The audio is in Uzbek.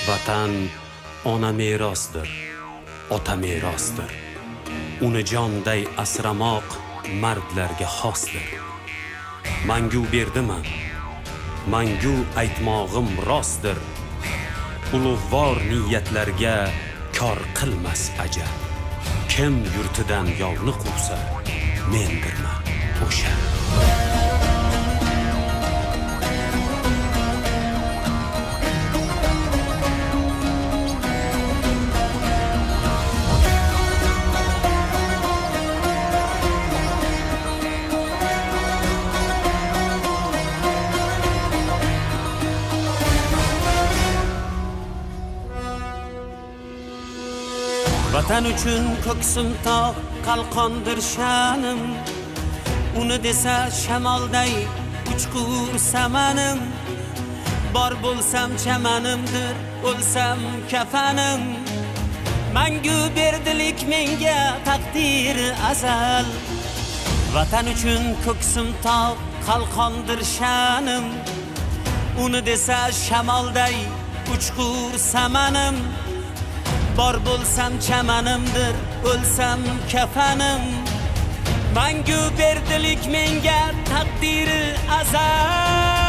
Vatan ona merosdir, ota merosdir. Uni jonday asramoq mardlarga xosdir. Mangu berdiman, mangu aytmog'im rostdir. Ulug'vor niyatlarga kor qilmas ajal. Kim yurtidan yovni quvsa, mendirman o'sha. Vatan uchun ko'ksim tog' qalqondir sha'nim. Uni desa shamolday uchqur samanim. Bor bo'lsam chamanimdir, o'lsam kafanim. Mangu berdilik menga taqdir azal. Vatan uchun ko'ksim tog' qalqondir sha'nim. Uni desa shamolday uchqur samanim. Bor bo'lsam chamanimdir, o'lsam kafanim. Mangu berdilik menga taqdiri azal.